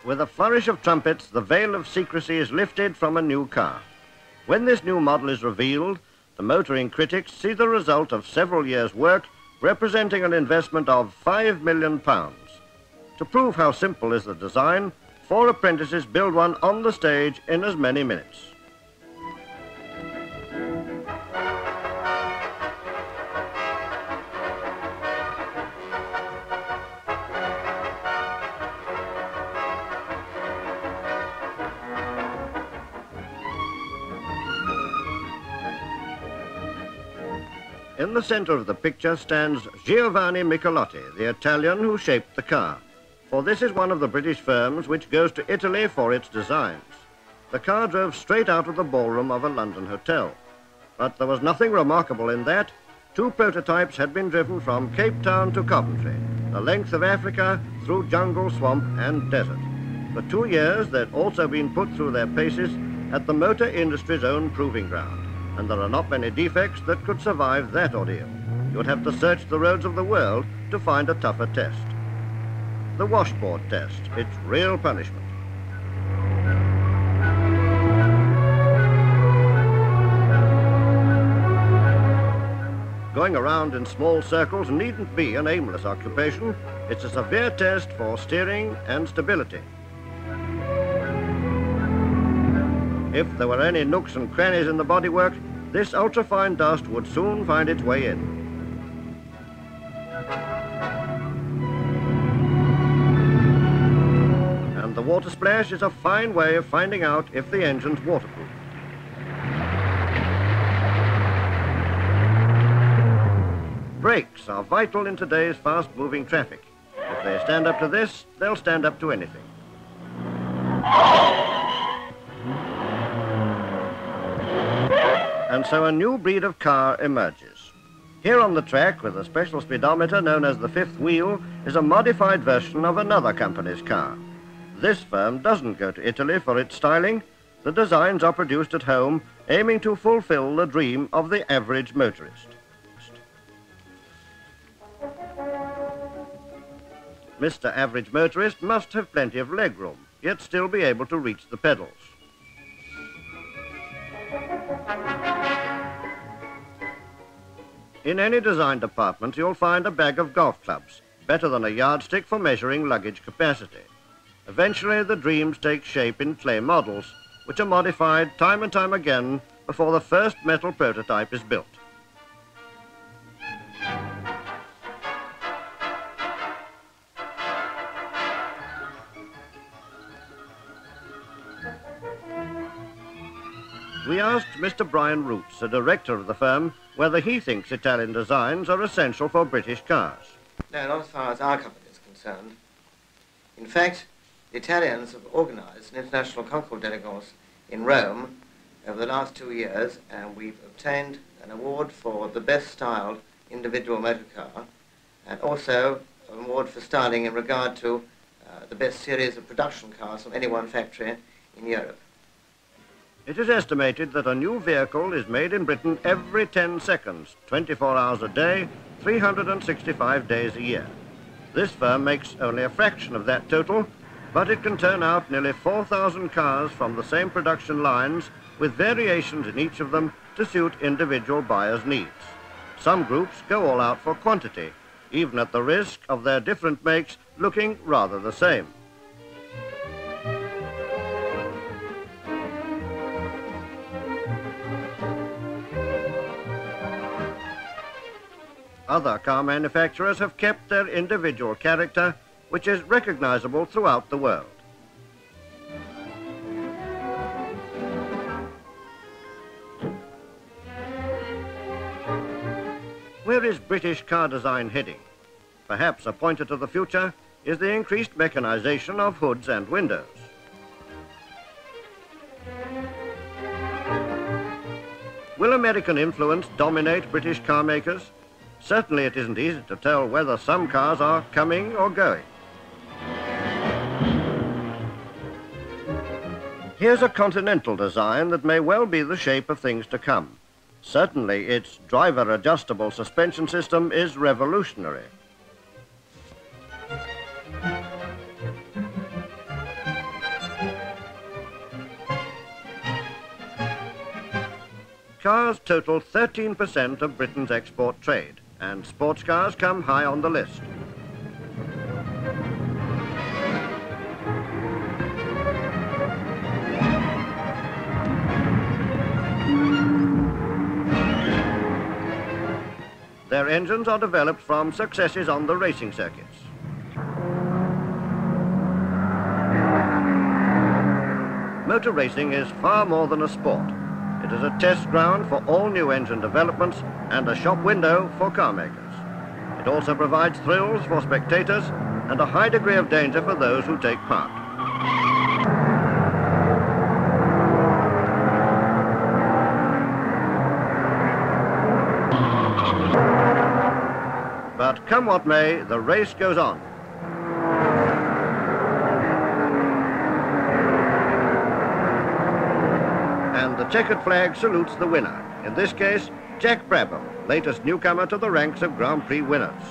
With a flourish of trumpets, the veil of secrecy is lifted from a new car. When this new model is revealed, the motoring critics see the result of several years' work, representing an investment of £5 million. To prove how simple is the design, 4 apprentices build one on the stage in as many minutes. In the center of the picture stands Giovanni Michelotti, the Italian who shaped the car. For this is one of the British firms which goes to Italy for its designs. The car drove straight out of the ballroom of a London hotel. But there was nothing remarkable in that. 2 prototypes had been driven from Cape Town to Coventry, the length of Africa through jungle, swamp and desert. For 2 years they'd also been put through their paces at the motor industry's own proving ground. And there are not many defects that could survive that ordeal. You'd have to search the roads of the world to find a tougher test. The washboard test, it's real punishment. Going around in small circles needn't be an aimless occupation. It's a severe test for steering and stability. If there were any nooks and crannies in the bodywork, this ultrafine dust would soon find its way in. And the water splash is a fine way of finding out if the engine's waterproof. Brakes are vital in today's fast-moving traffic. If they stand up to this, they'll stand up to anything. And so a new breed of car emerges. Here on the track, with a special speedometer known as the fifth wheel, is a modified version of another company's car. This firm doesn't go to Italy for its styling. The designs are produced at home, aiming to fulfill the dream of the average motorist. Mr. Average Motorist must have plenty of legroom, yet still be able to reach the pedals. In any design department, you'll find a bag of golf clubs, better than a yardstick for measuring luggage capacity. Eventually, the dreams take shape in clay models, which are modified time and time again before the first metal prototype is built. We asked Mr. Brian Roots, a director of the firm, whether he thinks Italian designs are essential for British cars. No, not as far as our company is concerned. In fact, the Italians have organised an international concours d'élégance in Rome over the last 2 years, and we've obtained an award for the best styled individual motor car, and also an award for styling in regard to the best series of production cars from any one factory in Europe. It is estimated that a new vehicle is made in Britain every 10 seconds, 24 hours a day, 365 days a year. This firm makes only a fraction of that total, but it can turn out nearly 4,000 cars from the same production lines, with variations in each of them to suit individual buyers' needs. Some groups go all out for quantity, even at the risk of their different makes looking rather the same. Other car manufacturers have kept their individual character, which is recognizable throughout the world. Where is British car design heading? Perhaps a pointer to the future is the increased mechanization of hoods and windows. Will American influence dominate British car makers? Certainly it isn't easy to tell whether some cars are coming or going. Here's a Continental design that may well be the shape of things to come. Certainly its driver-adjustable suspension system is revolutionary. Cars total 13% of Britain's export trade, and sports cars come high on the list. Their engines are developed from successes on the racing circuits. Motor racing is far more than a sport. It is a test ground for all new engine developments and a shop window for car makers. It also provides thrills for spectators and a high degree of danger for those who take part. But come what may, the race goes on. And the checkered flag salutes the winner. In this case, Jack Brabham, latest newcomer to the ranks of Grand Prix winners.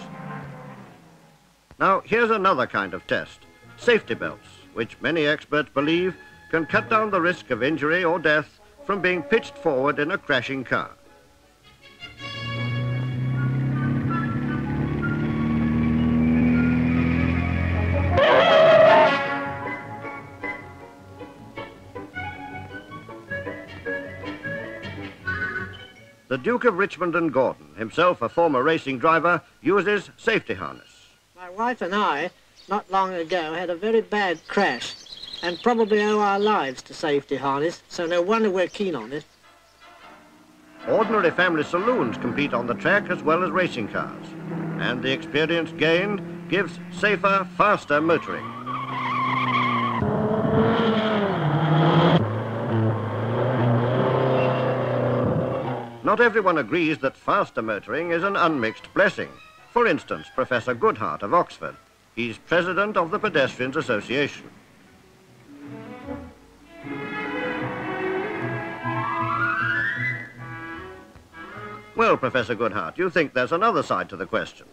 Now, here's another kind of test, safety belts, which many experts believe can cut down the risk of injury or death from being pitched forward in a crashing car. The Duke of Richmond and Gordon, himself a former racing driver, uses safety harness. My wife and I, not long ago, had a very bad crash and probably owe our lives to safety harness, so no wonder we're keen on it. Ordinary family saloons compete on the track as well as racing cars, and the experience gained gives safer, faster motoring. Not everyone agrees that faster motoring is an unmixed blessing. For instance, Professor Goodhart of Oxford. He's president of the Pedestrians Association. Well, Professor Goodhart, you think there's another side to the question?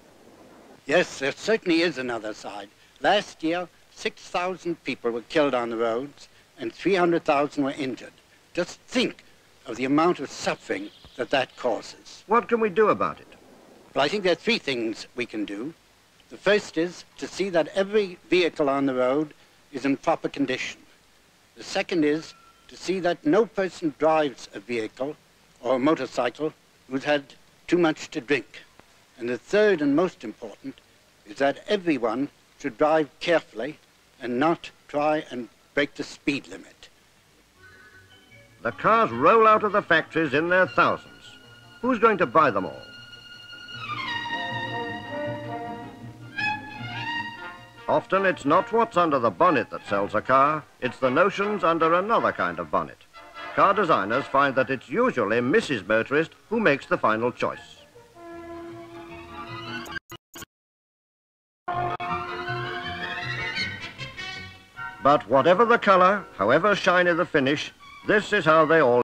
Yes, there certainly is another side. Last year, 6,000 people were killed on the roads and 300,000 were injured. Just think of the amount of suffering that causes. What can we do about it? Well, I think there are three things we can do. The first is to see that every vehicle on the road is in proper condition. The second is to see that no person drives a vehicle or a motorcycle who's had too much to drink. And the third and most important is that everyone should drive carefully and not try and break the speed limit. The cars roll out of the factories in their thousands. Who's going to buy them all? Often it's not what's under the bonnet that sells a car, it's the notions under another kind of bonnet. Car designers find that it's usually Mrs. Motorist who makes the final choice. But whatever the color, however shiny the finish, this is how they all